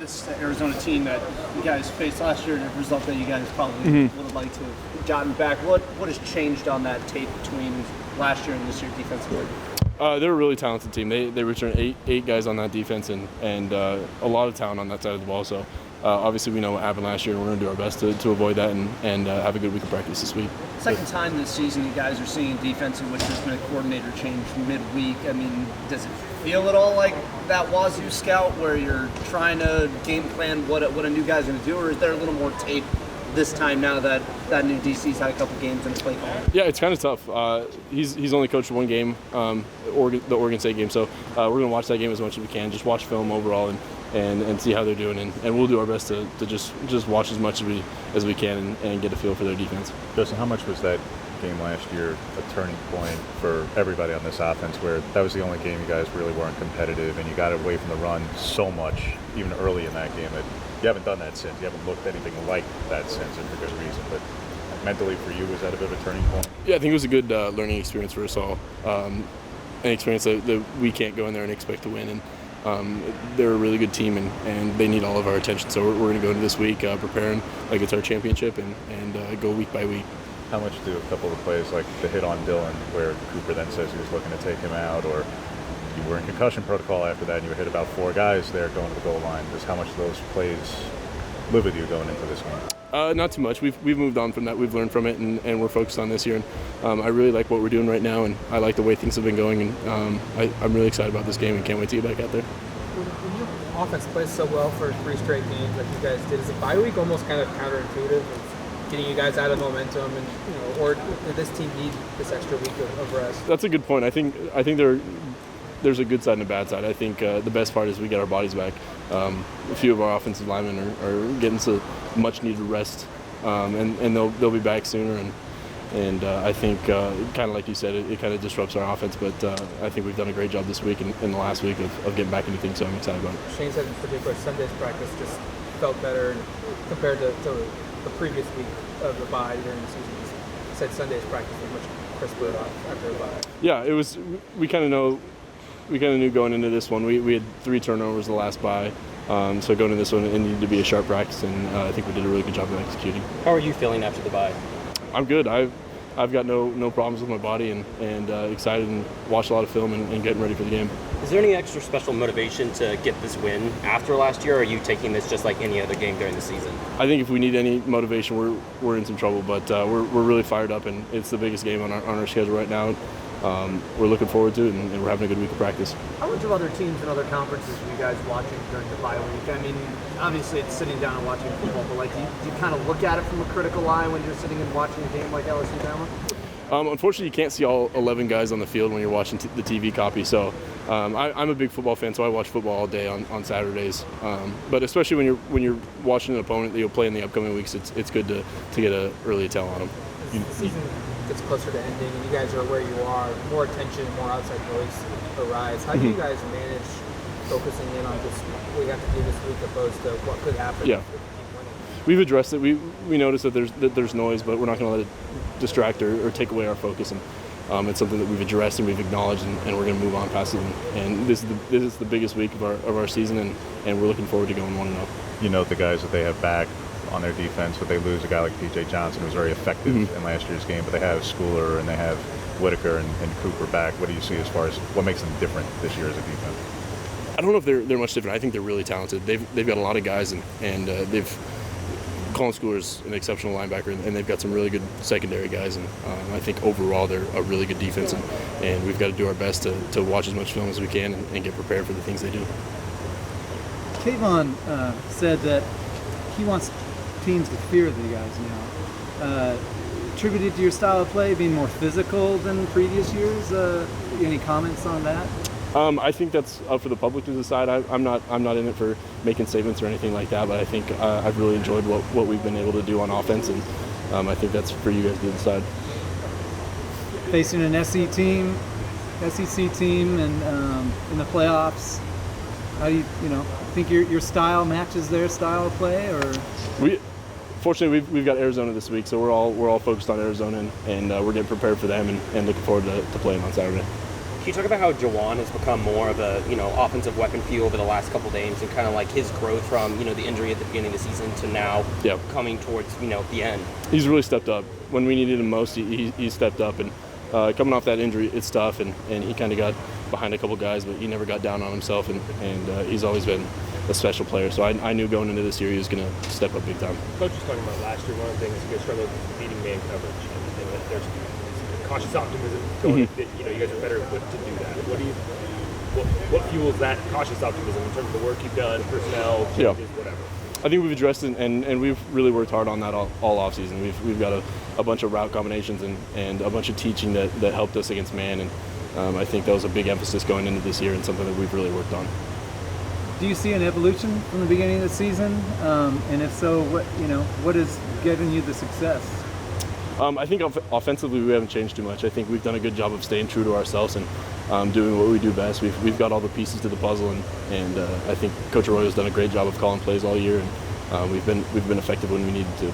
this Arizona team that you guys faced last year, a result that you guys probably would have liked to have gotten back. What has changed on that tape between last year and this year defensively? They're a really talented team. They returned eight guys on that defense and a lot of talent on that side of the ball. So obviously we know what happened last year, and we're going to do our best to avoid that and have a good week of practice this week. Second time this season you guys are seeing defense in which there's been a coordinator change midweek. I mean, does it feel at all like that Wazoo scout where you're trying to game plan what a new guy's going to do, or is there a little more tape this time now that new DC's had a couple games in his play call? Yeah, it's kind of tough. He's only coached one game, the Oregon State game, so we're going to watch that game as much as we can, just watch film overall and see how they're doing, and we'll do our best to just watch as much as we can and get a feel for their defense. Justin, how much was that game last year a turning point for everybody on this offense, where that was the only game you guys really weren't competitive and you got away from the run so much, even early in that game, that you haven't done that since. You haven't looked anything like that since, and for good reason. But mentally for you, was that a bit of a turning point? Yeah, I think it was a good learning experience for us all. An experience that we can't go in there and expect to win. And they're a really good team, and they need all of our attention. So we're going to go into this week preparing like it's our championship and go week by week. How much do a couple of plays like the hit on Dylan, where Cooper then says he was looking to take him out, or you were in concussion protocol after that and you hit about 4 guys there going to the goal line, just how much of those plays live with you going into this game? Not too much. We've moved on from that. We've learned from it, and we're focused on this year. And I really like what we're doing right now, and I like the way things have been going. And I'm really excited about this game and can't wait to get back out there. When your offense plays so well for 3 straight games like you guys did, is the bye week almost kind of counterintuitive of getting you guys out of momentum, and or did this team need this extra week of rest? That's a good point. I think there's a good side and a bad side. I think the best part is we get our bodies back. A few of our offensive linemen are getting some much needed rest, and they'll be back sooner. And I think, kind of like you said, it kind of disrupts our offense. But I think we've done a great job this week and in the last week of getting back into things. So I'm excited about it. Shane said in particular Sunday's practice just felt better compared to the previous week of the bye during the season. He said Sunday's practice was much crisper after a bye. Yeah, it was. We kind of knew going into this one. We had 3 turnovers the last bye. So going into this one, it needed to be a sharp practice, and I think we did a really good job of executing. How are you feeling after the bye? I'm good. I've got no problems with my body and excited and watched a lot of film and getting ready for the game. Is there any extra special motivation to get this win after last year, or are you taking this just like any other game during the season? I think if we need any motivation, we're in some trouble, but we're really fired up, and it's the biggest game on our schedule right now. We're looking forward to it, and we're having a good week of practice. How much of other teams and other conferences are you guys watching during the bye week? I mean, obviously it's sitting down and watching football, but like, do you kind of look at it from a critical eye when you're sitting and watching a game like LSU Bama? Unfortunately, you can't see all 11 guys on the field when you're watching the TV copy. So I'm a big football fan, so I watch football all day on Saturdays. But especially when you're watching an opponent that you'll play in the upcoming weeks, it's good to get an early tell on them. The season gets closer to ending, and you guys are where you are. More attention, more outside noise arise. How do you guys manage focusing in on just what we have to do this week opposed to what could happen? Yeah. We've addressed it. We noticed that there's noise, but we're not going to let it distract or take away our focus. And it's something that we've addressed and we've acknowledged, and we're going to move on past it. And this is the biggest week of our season, and we're looking forward to going 1-0. You note the guys that they have back on their defense, but they lose a guy like P.J. Johnson, who was very effective in last year's game. But they have Schooler and they have Whitaker and Cooper back. What do you see as far as what makes them different this year as a defense? I don't know if they're much different. I think they're really talented. They've got a lot of guys, and they've. Colin Schooler's an exceptional linebacker, and they've got some really good secondary guys. And I think overall they're a really good defense, and we've got to do our best to watch as much film as we can and get prepared for the things they do. Kayvon said that he wants teams to fear the guys now. Attributed to your style of play being more physical than previous years. Any comments on that? I think that's up for the public to decide. I'm not in it for making statements or anything like that, but I think I've really enjoyed what we've been able to do on offense, and I think that's for you guys to decide. Facing an SEC team, and in the playoffs, how do you think your style matches their style of play, or? Fortunately, we've got Arizona this week, so we're all focused on Arizona, and we're getting prepared for them and looking forward to playing on Saturday. Can you talk about how JaJuan has become more of a offensive weapon for you over the last couple games, and kind of like his growth from the injury at the beginning of the season to now coming towards the end? He's really stepped up. When we needed him most, he stepped up, and coming off that injury, it's tough, and he kind of got behind a couple guys, but he never got down on himself, and he's always been a special player. So I knew going into this year he was going to step up big time. Coach was talking about last year, one of the things you guys struggled with beating man coverage, and that there's cautious optimism going that you guys are better equipped to do that. What fuels that cautious optimism in terms of the work you've done, personnel, changes, whatever? I think we've addressed it, and we've really worked hard on that all offseason. We've got a bunch of route combinations and a bunch of teaching that helped us against man, and I think that was a big emphasis going into this year and something that we've really worked on. Do you see an evolution from the beginning of the season? And if so, what has given you the success? I think offensively we haven't changed too much. I think we've done a good job of staying true to ourselves and doing what we do best. We've got all the pieces to the puzzle, and I think Coach Arroyo's done a great job of calling plays all year, and we've been effective when we needed to.